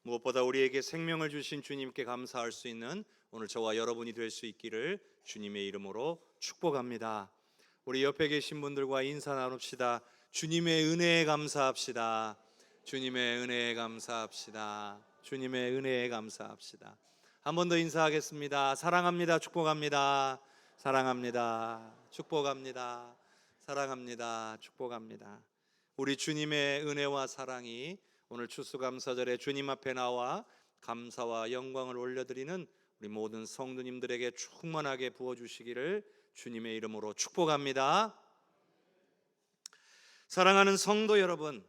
무엇보다 우리에게 생명을 주신 주님께 감사할 수 있는 오늘 저와 여러분이 될 수 있기를 주님의 이름으로 축복합니다. 우리 옆에 계신 분들과 인사 나눕시다. 주님의 은혜에 감사합시다. 주님의 은혜에 감사합시다. 주님의 은혜에 감사합시다. 한 번 더 인사하겠습니다. 사랑합니다. 축복합니다. 사랑합니다. 축복합니다. 사랑합니다. 축복합니다. 우리 주님의 은혜와 사랑이 오늘 추수감사절에 주님 앞에 나와 감사와 영광을 올려드리는 우리 모든 성도님들에게 충만하게 부어주시기를 주님의 이름으로 축복합니다. 사랑하는 성도 여러분,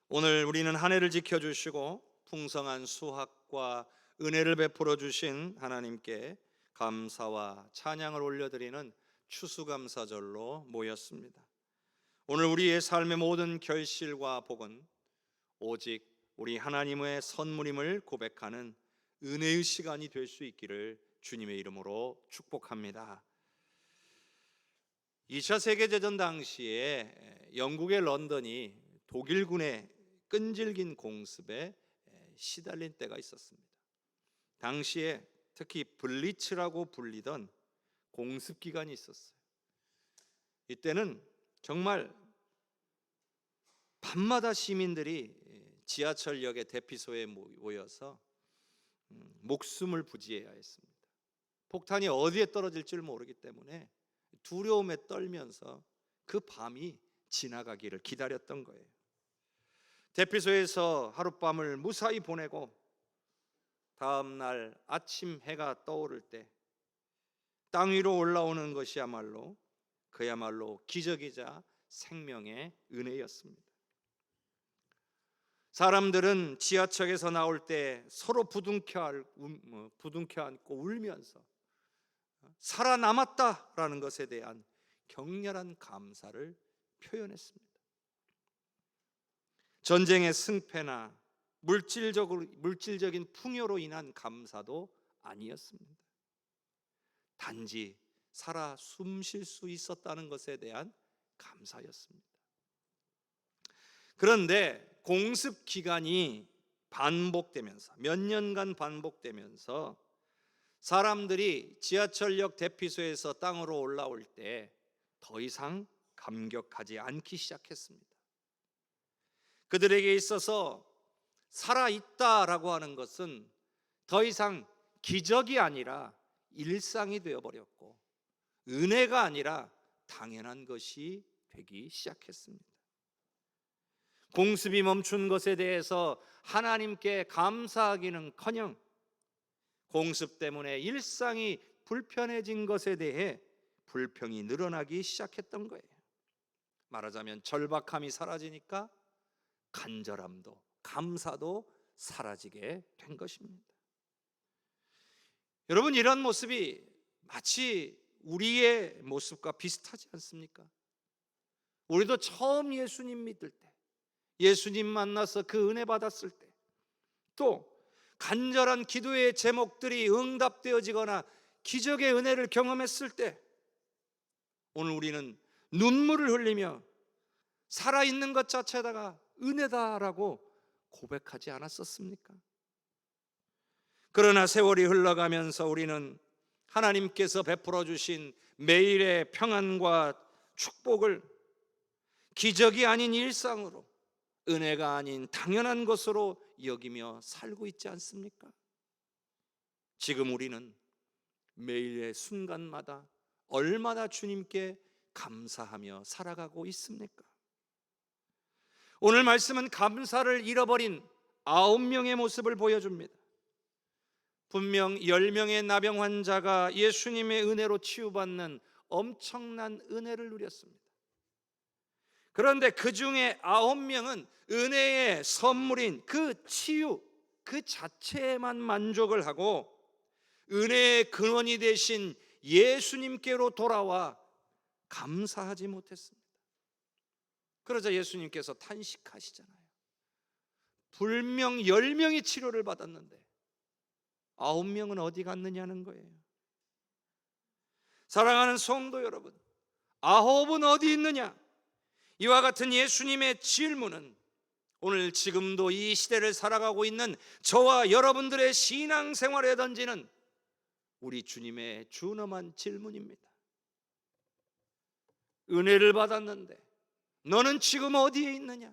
오늘 우리는 한 해를 지켜주시고 풍성한 수확과 은혜를 베풀어 주신 하나님께 감사와 찬양을 올려드리는 추수감사절로 모였습니다. 오늘 우리의 삶의 모든 결실과 복은 오직 우리 하나님의 선물임을 고백하는 은혜의 시간이 될 수 있기를 주님의 이름으로 축복합니다. 2차 세계대전 당시에 영국의 런던이 독일군의 끈질긴 공습에 시달린 때가 있었습니다. 당시에 특히 블리츠라고 불리던 공습기간이 있었어요. 이때는 정말 밤마다 시민들이 지하철역의 대피소에 모여서 목숨을 부지해야 했습니다. 폭탄이 어디에 떨어질지를 모르기 때문에 두려움에 떨면서 그 밤이 지나가기를 기다렸던 거예요. 대피소에서 하룻밤을 무사히 보내고 다음 날 아침 해가 떠오를 때 땅 위로 올라오는 것이야말로 그야말로 기적이자 생명의 은혜였습니다. 사람들은 지하철에서 나올 때 서로 부둥켜 안고 울면서 살아남았다라는 것에 대한 격렬한 감사를 표현했습니다. 전쟁의 승패나 물질적인 풍요로 인한 감사도 아니었습니다. 단지 살아 숨 쉴 수 있었다는 것에 대한 감사였습니다. 그런데 공습 기간이 반복되면서 몇 년간 반복되면서 사람들이 지하철역 대피소에서 땅으로 올라올 때 더 이상 감격하지 않기 시작했습니다. 그들에게 있어서 살아있다라고 하는 것은 더 이상 기적이 아니라 일상이 되어버렸고 은혜가 아니라 당연한 것이 되기 시작했습니다. 공습이 멈춘 것에 대해서 하나님께 감사하기는커녕 공습 때문에 일상이 불편해진 것에 대해 불평이 늘어나기 시작했던 거예요. 말하자면 절박함이 사라지니까 간절함도 감사도 사라지게 된 것입니다. 여러분, 이런 모습이 마치 우리의 모습과 비슷하지 않습니까? 우리도 처음 예수님 믿을 때, 예수님 만나서 그 은혜 받았을 때, 또 간절한 기도의 제목들이 응답되어지거나 기적의 은혜를 경험했을 때 오늘 우리는 눈물을 흘리며 살아있는 것 자체다가 은혜다라고 고백하지 않았었습니까? 그러나 세월이 흘러가면서 우리는 하나님께서 베풀어 주신 매일의 평안과 축복을 기적이 아닌 일상으로, 은혜가 아닌 당연한 것으로 여기며 살고 있지 않습니까? 지금 우리는 매일의 순간마다 얼마나 주님께 감사하며 살아가고 있습니까? 오늘 말씀은 감사를 잃어버린 9명의 모습을 보여줍니다. 분명 10명의 나병 환자가 예수님의 은혜로 치유받는 엄청난 은혜를 누렸습니다. 그런데 그 중에 9명은 은혜의 선물인 그 치유 그 자체에만 만족을 하고 은혜의 근원이 되신 예수님께로 돌아와 감사하지 못했습니다. 그러자 예수님께서 탄식하시잖아요. 분명 10명이 치료를 받았는데 9명은 어디 갔느냐는 거예요. 사랑하는 성도 여러분, 9은 어디 있느냐? 이와 같은 예수님의 질문은 오늘 지금도 이 시대를 살아가고 있는 저와 여러분들의 신앙생활에 던지는 우리 주님의 준엄한 질문입니다. 은혜를 받았는데 너는 지금 어디에 있느냐?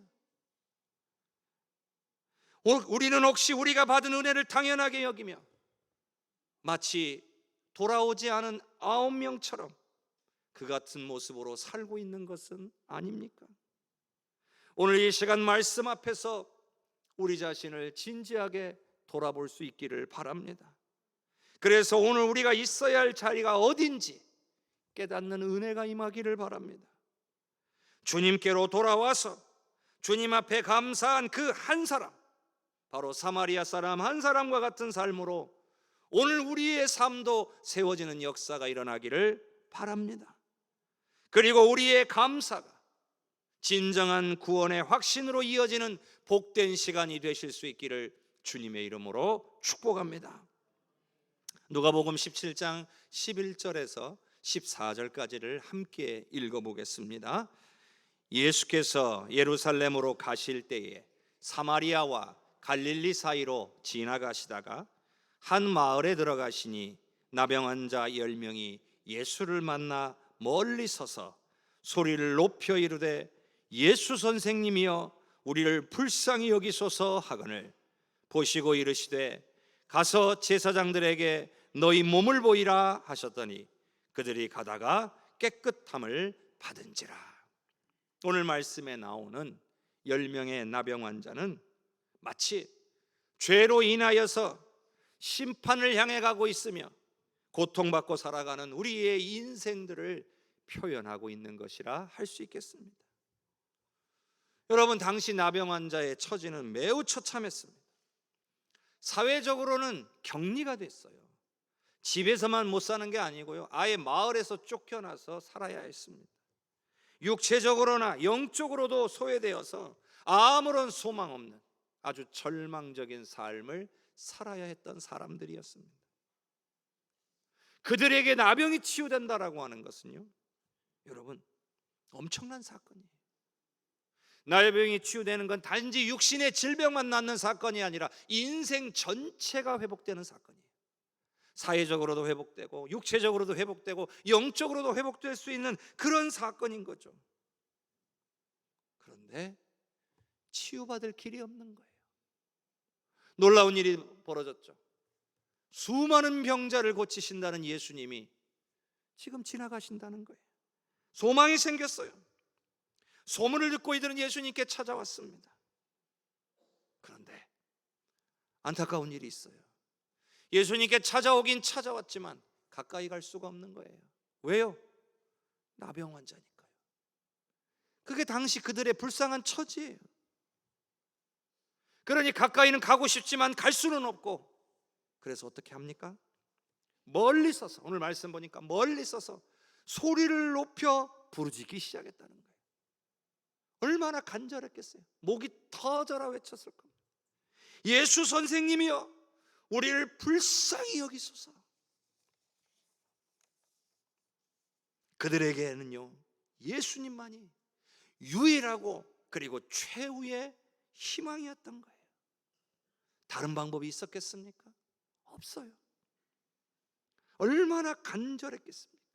우리는 혹시 우리가 받은 은혜를 당연하게 여기며 마치 돌아오지 않은 9명처럼 그 같은 모습으로 살고 있는 것은 아닙니까? 오늘 이 시간 말씀 앞에서 우리 자신을 진지하게 돌아볼 수 있기를 바랍니다. 그래서 오늘 우리가 있어야 할 자리가 어딘지 깨닫는 은혜가 임하기를 바랍니다. 주님께로 돌아와서 주님 앞에 감사한 그 한 사람, 바로 사마리아 사람 한 사람과 같은 삶으로 오늘 우리의 삶도 세워지는 역사가 일어나기를 바랍니다. 그리고 우리의 감사가 진정한 구원의 확신으로 이어지는 복된 시간이 되실 수 있기를 주님의 이름으로 축복합니다. 누가복음 17장 11절에서 14절까지를 함께 읽어보겠습니다. 예수께서 예루살렘으로 가실 때에 사마리아와 갈릴리 사이로 지나가시다가 한 마을에 들어가시니 나병 자 10명이 예수를 만나 멀리 서서 소리를 높여 이르되 예수 선생님이여 우리를 불쌍히 여기소서 하거늘 보시고 이르시되 가서 제사장들에게 너희 몸을 보이라 하셨더니 그들이 가다가 깨끗함을 받은지라. 오늘 말씀에 나오는 10명의 나병 환자는 마치 죄로 인하여서 심판을 향해 가고 있으며 고통받고 살아가는 우리의 인생들을 표현하고 있는 것이라 할 수 있겠습니다. 여러분, 당시 나병 환자의 처지는 매우 처참했습니다. 사회적으로는 격리가 됐어요. 집에서만 못 사는 게 아니고요, 아예 마을에서 쫓겨나서 살아야 했습니다. 육체적으로나 영적으로도 소외되어서 아무런 소망 없는 아주 절망적인 삶을 살아야 했던 사람들이었습니다. 그들에게 나병이 치유된다라고 하는 것은요, 여러분, 엄청난 사건이에요. 나병이 치유되는 건 단지 육신의 질병만 낫는 사건이 아니라 인생 전체가 회복되는 사건이에요. 사회적으로도 회복되고 육체적으로도 회복되고 영적으로도 회복될 수 있는 그런 사건인 거죠. 그런데 치유받을 길이 없는 거예요. 놀라운 일이 벌어졌죠. 수많은 병자를 고치신다는 예수님이 지금 지나가신다는 거예요. 소망이 생겼어요. 소문을 듣고 이들은 예수님께 찾아왔습니다. 그런데 안타까운 일이 있어요. 예수님께 찾아오긴 찾아왔지만 가까이 갈 수가 없는 거예요. 왜요? 나병 환자니까요. 그게 당시 그들의 불쌍한 처지예요. 그러니 가까이는 가고 싶지만 갈 수는 없고, 그래서 어떻게 합니까? 멀리 서서, 오늘 말씀 보니까 멀리 서서 소리를 높여 부르짖기 시작했다는 거예요. 얼마나 간절했겠어요. 목이 터져라 외쳤을 겁니다. 예수 선생님이여 우리를 불쌍히 여기소서. 그들에게는요, 예수님만이 유일하고 그리고 최후의 희망이었던 거예요. 다른 방법이 있었겠습니까? 없어요. 얼마나 간절했겠습니까?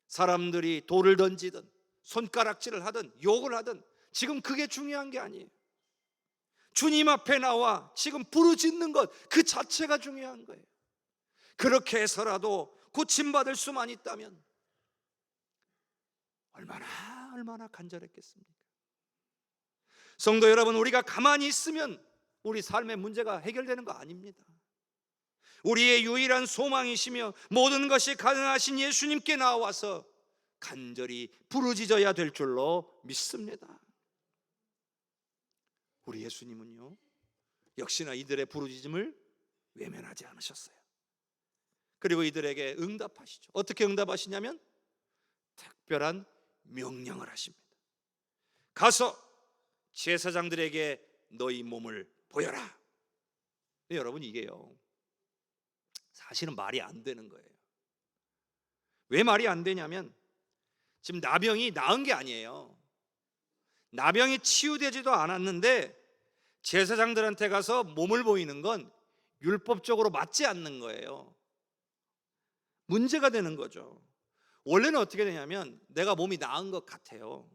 사람들이 돌을 던지든 손가락질을 하든 욕을 하든 지금 그게 중요한 게 아니에요. 주님 앞에 나와 지금 부르짖는 것 그 자체가 중요한 거예요. 그렇게 해서라도 고침받을 수만 있다면 얼마나 간절했겠습니까? 성도 여러분, 우리가 가만히 있으면 우리 삶의 문제가 해결되는 거 아닙니다. 우리의 유일한 소망이시며 모든 것이 가능하신 예수님께 나와서 간절히 부르짖어야 될 줄로 믿습니다. 우리 예수님은요, 역시나 이들의 부르짖음을 외면하지 않으셨어요. 그리고 이들에게 응답하시죠. 어떻게 응답하시냐면 특별한 명령을 하십니다. 가서 제사장들에게 너희 몸을 보여라. 근데 여러분, 이게요 사실은 말이 안 되는 거예요. 왜 말이 안 되냐면 지금 나병이 나은 게 아니에요. 나병이 치유되지도 않았는데 제사장들한테 가서 몸을 보이는 건 율법적으로 맞지 않는 거예요. 문제가 되는 거죠. 원래는 어떻게 되냐면 내가 몸이 나은 것 같아요.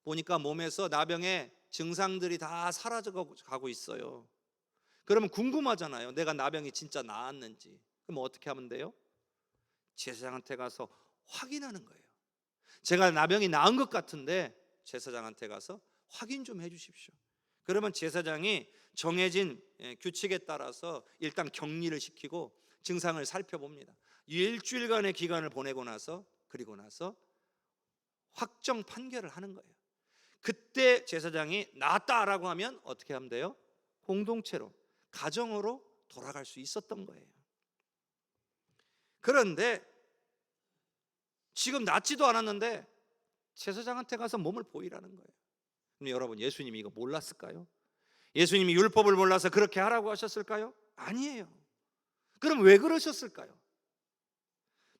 보니까 몸에서 나병의 증상들이 다 사라져 가고 있어요. 그러면 궁금하잖아요. 내가 나병이 진짜 나았는지. 그럼 어떻게 하면 돼요? 제사장한테 가서 확인하는 거예요. 제가 나병이 나은 것 같은데 제사장한테 가서 확인 좀 해주십시오. 그러면 제사장이 정해진 규칙에 따라서 일단 격리를 시키고 증상을 살펴봅니다. 일주일간의 기간을 보내고 나서 그리고 나서 확정 판결을 하는 거예요. 그때 제사장이 나았다라고 하면 어떻게 하면 돼요? 공동체로, 가정으로 돌아갈 수 있었던 거예요. 그런데 지금 낫지도 않았는데 제사장한테 가서 몸을 보이라는 거예요. 근데 여러분, 예수님이 이거 몰랐을까요? 예수님이 율법을 몰라서 그렇게 하라고 하셨을까요? 아니에요. 그럼 왜 그러셨을까요?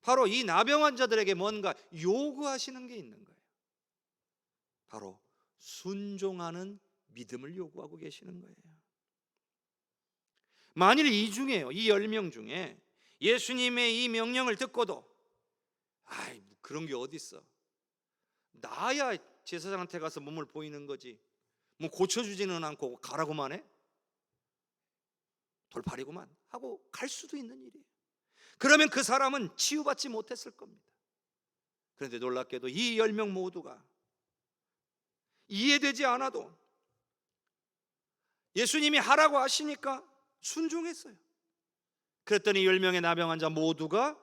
바로 이 나병 환자들에게 뭔가 요구하시는 게 있는 거예요. 바로 순종하는 믿음을 요구하고 계시는 거예요. 만일 이 10명 중에 예수님의 이 명령을 듣고도 아이, 그런 게 어디 있어, 나야 제사장한테 가서 몸을 보이는 거지, 뭐 고쳐주지는 않고 가라고만 해, 돌팔이구만 하고 갈 수도 있는 일이에요. 그러면 그 사람은 치유받지 못했을 겁니다. 그런데 놀랍게도 이 10명 모두가 이해되지 않아도 예수님이 하라고 하시니까 순종했어요. 그랬더니 10명의 나병 환자 모두가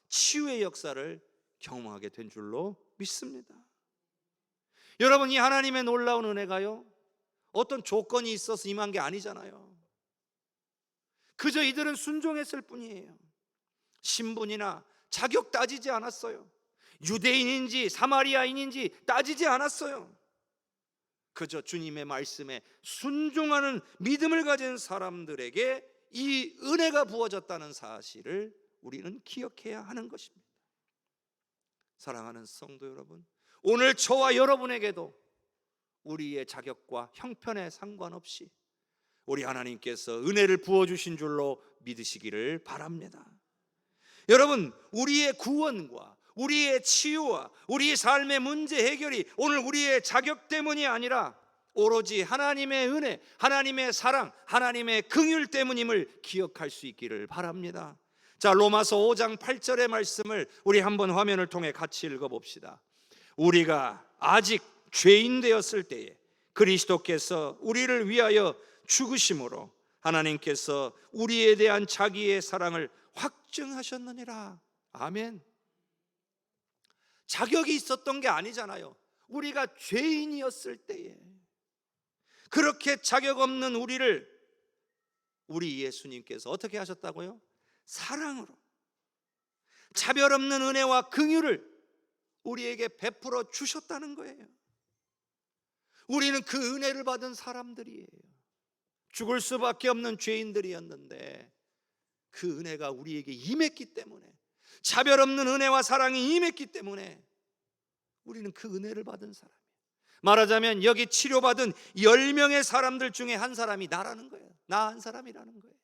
치유의 역사를 경험하게 된 줄로 믿습니다. 여러분, 이 하나님의 놀라운 은혜가요, 어떤 조건이 있어서 임한 게 아니잖아요. 그저 이들은 순종했을 뿐이에요. 신분이나 자격 따지지 않았어요. 유대인인지 사마리아인인지 따지지 않았어요. 그저 주님의 말씀에 순종하는 믿음을 가진 사람들에게 이 은혜가 부어졌다는 사실을 우리는 기억해야 하는 것입니다. 사랑하는 성도 여러분, 오늘 저와 여러분에게도 우리의 자격과 형편에 상관없이 우리 하나님께서 은혜를 부어주신 줄로 믿으시기를 바랍니다. 여러분, 우리의 구원과 우리의 치유와 우리 삶의 문제 해결이 오늘 우리의 자격 때문이 아니라 오로지 하나님의 은혜, 하나님의 사랑, 하나님의 긍휼 때문임을 기억할 수 있기를 바랍니다. 자, 로마서 5장 8절의 말씀을 우리 한번 화면을 통해 같이 읽어봅시다. 우리가 아직 죄인 되었을 때에 그리스도께서 우리를 위하여 죽으심으로 하나님께서 우리에 대한 자기의 사랑을 확증하셨느니라. 아멘. 자격이 있었던 게 아니잖아요. 우리가 죄인이었을 때에 그렇게 자격 없는 우리를 우리 예수님께서 어떻게 하셨다고요? 사랑으로, 차별 없는 은혜와 긍휼을 우리에게 베풀어 주셨다는 거예요. 우리는 그 은혜를 받은 사람들이에요. 죽을 수밖에 없는 죄인들이었는데 그 은혜가 우리에게 임했기 때문에, 차별 없는 은혜와 사랑이 임했기 때문에 우리는 그 은혜를 받은 사람이에요. 말하자면 여기 치료받은 10명의 사람들 중에 한 사람이 나라는 거예요. 나 한 사람이라는 거예요.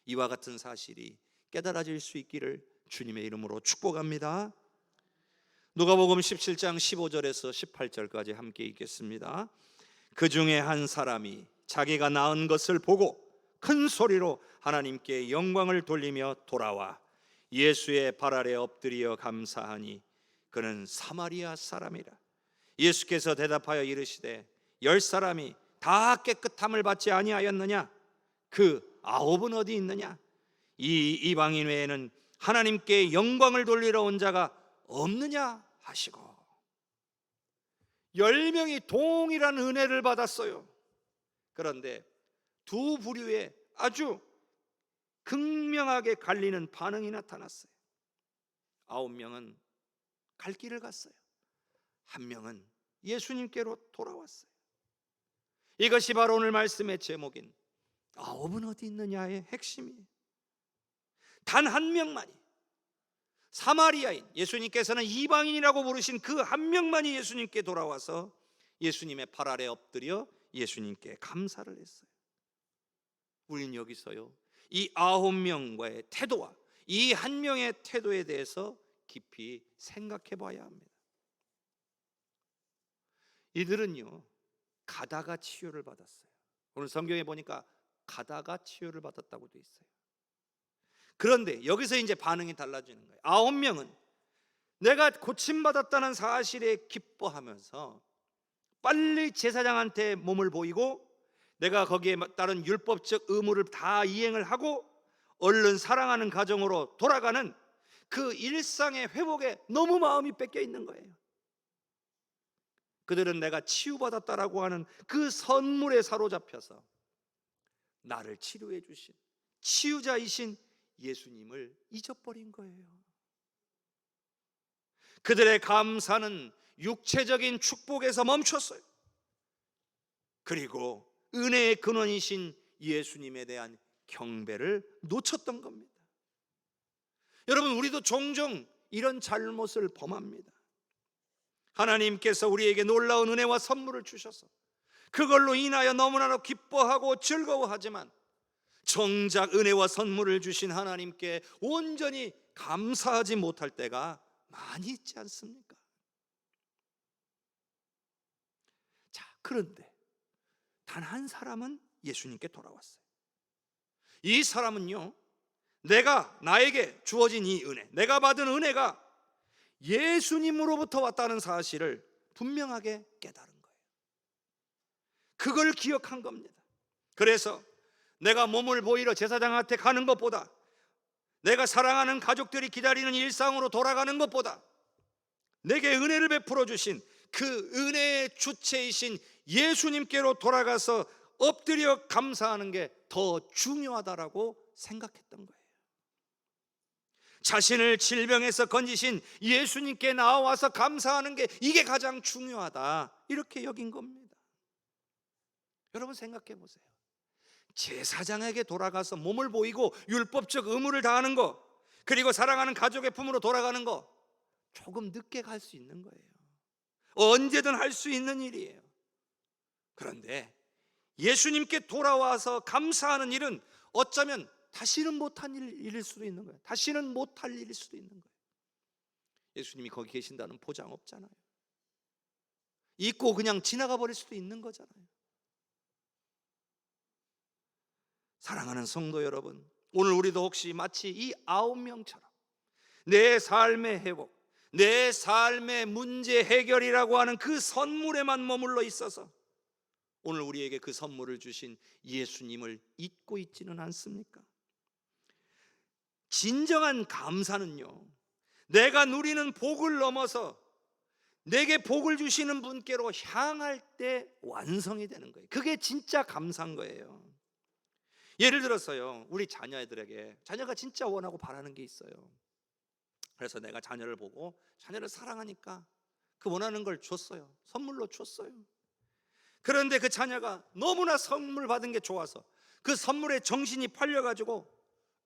이와 같은 사실이 깨달아질 수 있기를 주님의 이름으로 축복합니다. 누가복음 17장 15절에서 18절까지 함께 읽겠습니다. 그 중에 한 사람이 자기가 낳은 것을 보고 큰 소리로 하나님께 영광을 돌리며 돌아와 예수의 발 아래 엎드려 감사하니 그는 사마리아 사람이라. 예수께서 대답하여 이르시되 10사람이 다 깨끗함을 받지 아니하였느냐? 그 9은 어디 있느냐? 이 이방인 외에는 하나님께 영광을 돌리러 온 자가 없느냐 하시고. 10명이 동일한 은혜를 받았어요. 그런데 두 부류의 아주 극명하게 갈리는 반응이 나타났어요. 9명은 갈 길을 갔어요. 1명은 예수님께로 돌아왔어요. 이것이 바로 오늘 말씀의 제목인 9은 어디 있느냐의 핵심이에요. 단 1명만이, 사마리아인, 예수님께서는 이방인이라고 부르신 그 1명만이 예수님께 돌아와서 예수님의 발 아래 엎드려 예수님께 감사를 했어요. 우리는 여기서요, 이 9명과의 태도와 이 한 명의 태도에 대해서 깊이 생각해 봐야 합니다. 이들은요, 가다가 치유를 받았어요. 오늘 성경에 보니까 가다가 치유를 받았다고 돼 있어요. 그런데 여기서 이제 반응이 달라지는 거예요. 9명은 내가 고침받았다는 사실에 기뻐하면서 빨리 제사장한테 몸을 보이고 내가 거기에 따른 율법적 의무를 다 이행을 하고 얼른 사랑하는 가정으로 돌아가는 그 일상의 회복에 너무 마음이 뺏겨 있는 거예요. 그들은 내가 치유받았다라고 하는 그 선물에 사로잡혀서 나를 치료해 주신 치유자이신 예수님을 잊어버린 거예요. 그들의 감사는 육체적인 축복에서 멈췄어요. 그리고 은혜의 근원이신 예수님에 대한 경배를 놓쳤던 겁니다. 여러분, 우리도 종종 이런 잘못을 범합니다. 하나님께서 우리에게 놀라운 은혜와 선물을 주셔서 그걸로 인하여 너무나도 기뻐하고 즐거워하지만 정작 은혜와 선물을 주신 하나님께 온전히 감사하지 못할 때가 많이 있지 않습니까? 자, 그런데 단 한 사람은 예수님께 돌아왔어요. 이 사람은요, 나에게 주어진 이 은혜, 내가 받은 은혜가 예수님으로부터 왔다는 사실을 분명하게 깨달은 거예요. 그걸 기억한 겁니다. 그래서 내가 몸을 보이러 제사장한테 가는 것보다, 내가 사랑하는 가족들이 기다리는 일상으로 돌아가는 것보다 내게 은혜를 베풀어 주신 그 은혜의 주체이신 예수님께로 돌아가서 엎드려 감사하는 게 더 중요하다라고 생각했던 거예요. 자신을 질병에서 건지신 예수님께 나와서 감사하는 게 이게 가장 중요하다, 이렇게 여긴 겁니다. 여러분 생각해 보세요. 제사장에게 돌아가서 몸을 보이고 율법적 의무를 다하는 거, 그리고 사랑하는 가족의 품으로 돌아가는 거, 조금 늦게 갈 수 있는 거예요. 언제든 할 수 있는 일이에요. 그런데 예수님께 돌아와서 감사하는 일은 어쩌면 다시는 못한 일일 수도 있는 거예요. 다시는 못할 일일 수도 있는 거예요. 예수님이 거기 계신다는 보장 없잖아요. 잊고 그냥 지나가 버릴 수도 있는 거잖아요. 사랑하는 성도 여러분, 오늘 우리도 혹시 마치 이 9명처럼 내 삶의 회복, 내 삶의 문제 해결이라고 하는 그 선물에만 머물러 있어서 오늘 우리에게 그 선물을 주신 예수님을 잊고 있지는 않습니까? 진정한 감사는요, 내가 누리는 복을 넘어서 내게 복을 주시는 분께로 향할 때 완성이 되는 거예요. 그게 진짜 감사한 거예요. 예를 들어서요, 우리 자녀들에게, 자녀가 진짜 원하고 바라는 게 있어요. 그래서 내가 자녀를 보고 자녀를 사랑하니까 그 원하는 걸 줬어요. 선물로 줬어요. 그런데 그 자녀가 너무나 선물 받은 게 좋아서 그 선물에 정신이 팔려가지고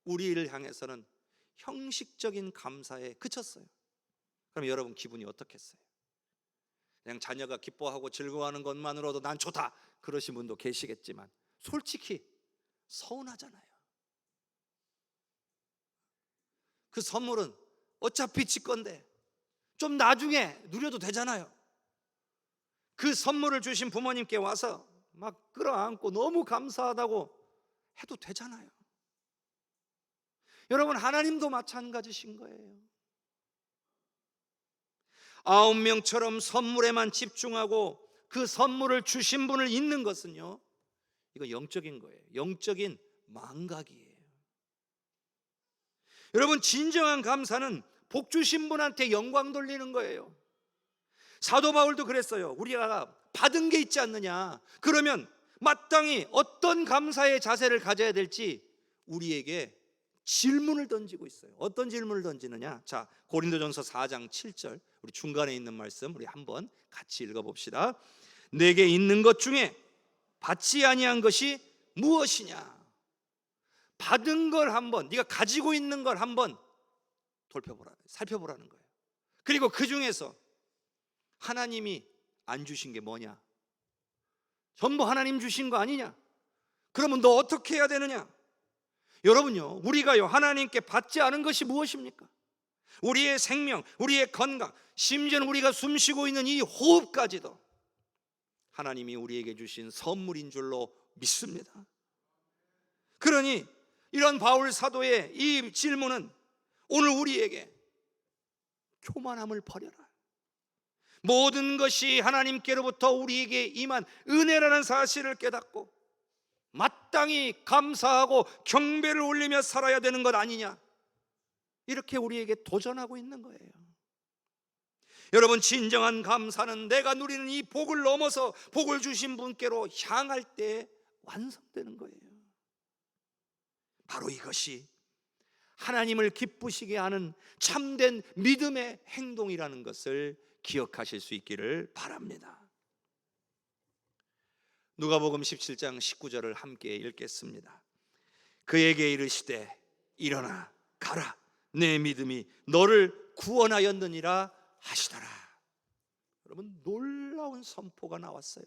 우리를 향해서는 형식적인 감사에 그쳤어요. 그럼 여러분 기분이 어떻겠어요? 그냥 자녀가 기뻐하고 즐거워하는 것만으로도 난 좋다, 그러신 분도 계시겠지만 솔직히 서운하잖아요. 그 선물은 어차피 지 건데 좀 나중에 누려도 되잖아요. 그 선물을 주신 부모님께 와서 막 끌어안고 너무 감사하다고 해도 되잖아요. 여러분, 하나님도 마찬가지신 거예요. 9명처럼 선물에만 집중하고 그 선물을 주신 분을 잊는 것은요, 이거 영적인 거예요. 영적인 망각이에요. 여러분, 진정한 감사는 복 주신 분한테 영광 돌리는 거예요. 사도 바울도 그랬어요. 우리가 받은 게 있지 않느냐, 그러면 마땅히 어떤 감사의 자세를 가져야 될지 우리에게 질문을 던지고 있어요. 어떤 질문을 던지느냐? 자, 고린도전서 4장 7절, 우리 중간에 있는 말씀 우리 한번 같이 읽어봅시다. 내게 있는 것 중에 받지 아니한 것이 무엇이냐? 받은 걸 한번, 네가 가지고 있는 걸 한번 살펴보라는 거예요. 그리고 그 중에서 하나님이 안 주신 게 뭐냐? 전부 하나님 주신 거 아니냐? 그러면 너 어떻게 해야 되느냐? 여러분요, 우리가요 하나님께 받지 않은 것이 무엇입니까? 우리의 생명, 우리의 건강, 심지어는 우리가 숨쉬고 있는 이 호흡까지도 하나님이 우리에게 주신 선물인 줄로 믿습니다. 그러니 이런 바울 사도의 이 질문은 오늘 우리에게 교만함을 버려라, 모든 것이 하나님께로부터 우리에게 임한 은혜라는 사실을 깨닫고 마땅히 감사하고 경배를 올리며 살아야 되는 것 아니냐, 이렇게 우리에게 도전하고 있는 거예요. 여러분, 진정한 감사는 내가 누리는 이 복을 넘어서 복을 주신 분께로 향할 때 완성되는 거예요. 바로 이것이 하나님을 기쁘시게 하는 참된 믿음의 행동이라는 것을 기억하실 수 있기를 바랍니다. 누가복음 17장 19절을 함께 읽겠습니다. 그에게 이르시되 일어나 가라, 내 믿음이 너를 구원하였느니라 하시더라. 여러분, 놀라운 선포가 나왔어요.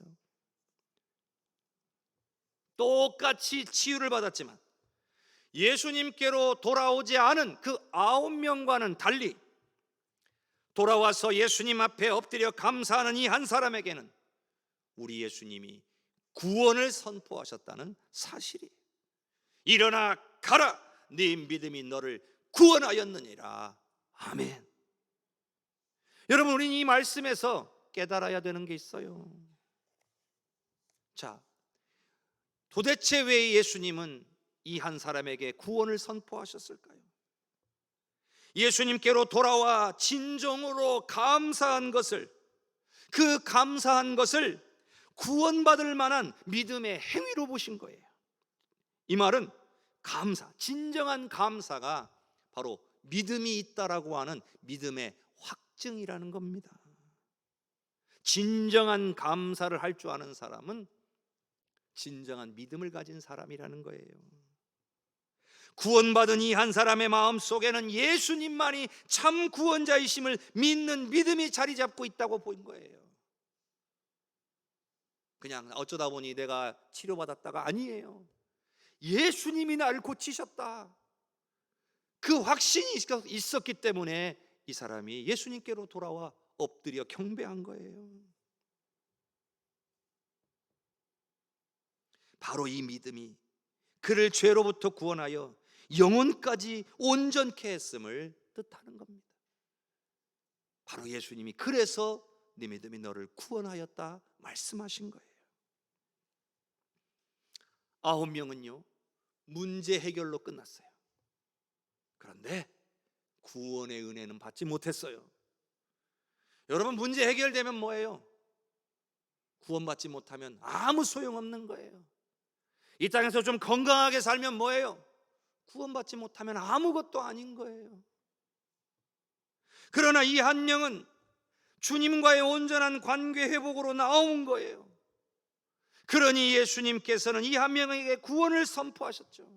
똑같이 치유를 받았지만 예수님께로 돌아오지 않은 그 9명과는 달리 돌아와서 예수님 앞에 엎드려 감사하는 이 한 사람에게는 우리 예수님이 구원을 선포하셨다는 사실이, 일어나 가라, 네 믿음이 너를 구원하였느니라. 아멘. 여러분, 우리는 이 말씀에서 깨달아야 되는 게 있어요. 자, 도대체 왜 예수님은 이 한 사람에게 구원을 선포하셨을까요? 예수님께로 돌아와 진정으로 감사한 것을, 그 감사한 것을 구원받을 만한 믿음의 행위로 보신 거예요. 이 말은 감사, 진정한 감사가 바로 믿음이 있다라고 하는 믿음의 확증이라는 겁니다. 진정한 감사를 할 줄 아는 사람은 진정한 믿음을 가진 사람이라는 거예요. 구원받은 이 한 사람의 마음 속에는 예수님만이 참 구원자이심을 믿는 믿음이 자리 잡고 있다고 본 거예요. 그냥 어쩌다 보니 내가 치료받았다가 아니에요. 예수님이 나를 고치셨다, 그 확신이 있었기 때문에 이 사람이 예수님께로 돌아와 엎드려 경배한 거예요. 바로 이 믿음이 그를 죄로부터 구원하여 영혼까지 온전케 했음을 뜻하는 겁니다. 바로 예수님이 그래서 네 믿음이 너를 구원하였다 말씀하신 거예요. 9명은요 문제 해결로 끝났어요. 그런데 구원의 은혜는 받지 못했어요. 여러분, 문제 해결되면 뭐예요? 구원받지 못하면 아무 소용없는 거예요. 이 땅에서 좀 건강하게 살면 뭐예요? 구원받지 못하면 아무것도 아닌 거예요. 그러나 이 한 명은 주님과의 온전한 관계 회복으로 나온 거예요. 그러니 예수님께서는 이 한 명에게 구원을 선포하셨죠.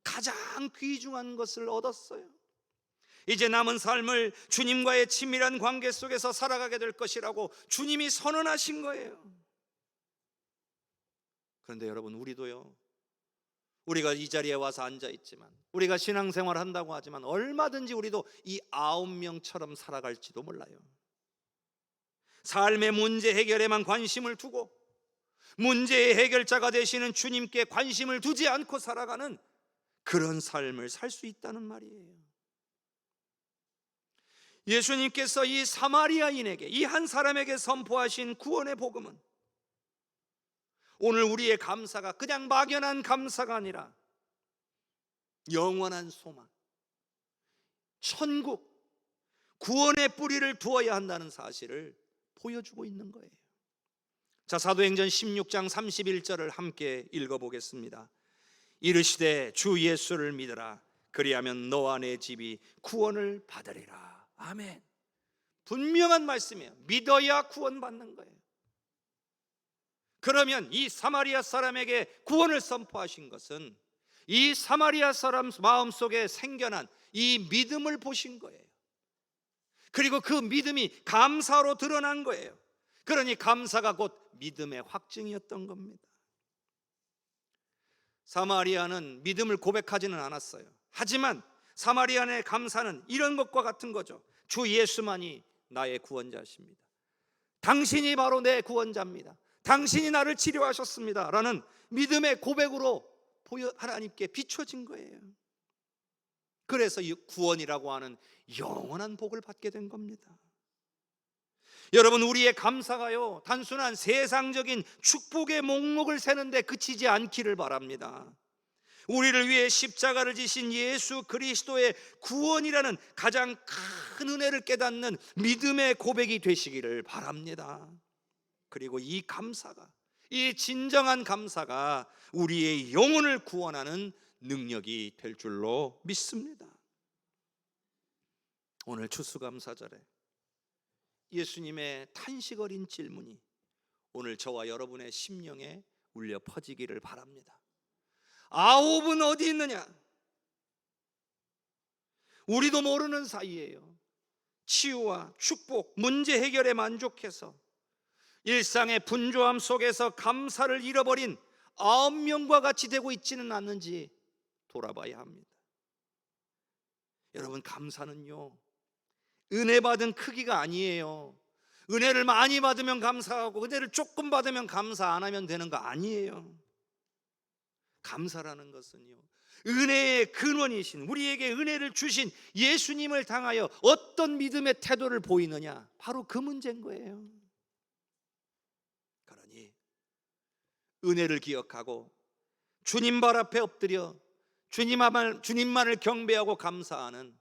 가장 귀중한 것을 얻었어요. 이제 남은 삶을 주님과의 친밀한 관계 속에서 살아가게 될 것이라고 주님이 선언하신 거예요. 그런데 여러분, 우리도요, 우리가 이 자리에 와서 앉아있지만, 우리가 신앙생활 한다고 하지만 얼마든지 우리도 이 9명처럼 살아갈지도 몰라요. 삶의 문제 해결에만 관심을 두고 문제의 해결자가 되시는 주님께 관심을 두지 않고 살아가는 그런 삶을 살 수 있다는 말이에요. 예수님께서 이 사마리아인에게, 이 한 사람에게 선포하신 구원의 복음은 오늘 우리의 감사가 그냥 막연한 감사가 아니라 영원한 소망, 천국, 구원의 뿌리를 두어야 한다는 사실을 보여주고 있는 거예요. 자, 사도행전 16장 31절을 함께 읽어보겠습니다. 이르시되 주 예수를 믿으라, 그리하면 너와 내 집이 구원을 받으리라. 아멘. 분명한 말씀이에요. 믿어야 구원받는 거예요. 그러면 이 사마리아 사람에게 구원을 선포하신 것은 이 사마리아 사람 마음속에 생겨난 이 믿음을 보신 거예요. 그리고 그 믿음이 감사로 드러난 거예요. 그러니 감사가 곧 믿음의 확증이었던 겁니다. 사마리아는 믿음을 고백하지는 않았어요. 하지만 사마리아의 감사는 이런 것과 같은 거죠. 주 예수만이 나의 구원자십니다. 당신이 바로 내 구원자입니다. 당신이 나를 치료하셨습니다 라는 믿음의 고백으로 하나님께 비춰진 거예요. 그래서 이 구원이라고 하는 영원한 복을 받게 된 겁니다. 여러분, 우리의 감사가요, 단순한 세상적인 축복의 목록을 세는데 그치지 않기를 바랍니다. 우리를 위해 십자가를 지신 예수 그리스도의 구원이라는 가장 큰 은혜를 깨닫는 믿음의 고백이 되시기를 바랍니다. 그리고 이 감사가, 이 진정한 감사가 우리의 영혼을 구원하는 능력이 될 줄로 믿습니다. 오늘 추수감사절에 예수님의 탄식 어린 질문이 오늘 저와 여러분의 심령에 울려 퍼지기를 바랍니다. 아홉은 어디 있느냐? 우리도 모르는 사이에요. 치유와 축복, 문제 해결에 만족해서 일상의 분주함 속에서 감사를 잃어버린 9명과 같이 되고 있지는 않는지 돌아봐야 합니다. 여러분, 감사는요, 은혜 받은 크기가 아니에요. 은혜를 많이 받으면 감사하고 은혜를 조금 받으면 감사 안 하면 되는 거 아니에요. 감사라는 것은요, 은혜의 근원이신, 우리에게 은혜를 주신 예수님을 향하여 어떤 믿음의 태도를 보이느냐, 바로 그 문제인 거예요. 그러니 은혜를 기억하고 주님 발 앞에 엎드려 주님만을 경배하고 감사하는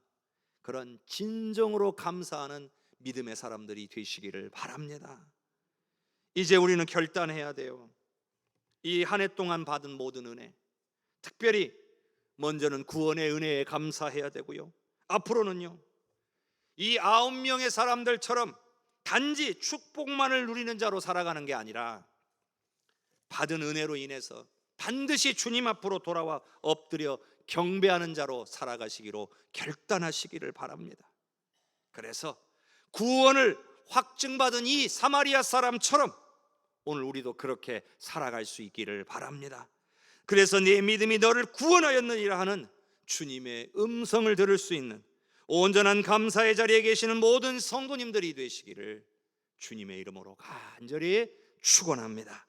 그런 진정으로 감사하는 믿음의 사람들이 되시기를 바랍니다. 이제 우리는 결단해야 돼요. 이 한 해 동안 받은 모든 은혜, 특별히 먼저는 구원의 은혜에 감사해야 되고요, 앞으로는요, 이 9명의 사람들처럼 단지 축복만을 누리는 자로 살아가는 게 아니라 받은 은혜로 인해서 반드시 주님 앞으로 돌아와 엎드려 경배하는 자로 살아가시기로 결단하시기를 바랍니다. 그래서 구원을 확증받은 이 사마리아 사람처럼 오늘 우리도 그렇게 살아갈 수 있기를 바랍니다. 그래서 내 믿음이 너를 구원하였느니라 하는 주님의 음성을 들을 수 있는 온전한 감사의 자리에 계시는 모든 성도님들이 되시기를 주님의 이름으로 간절히 축원합니다.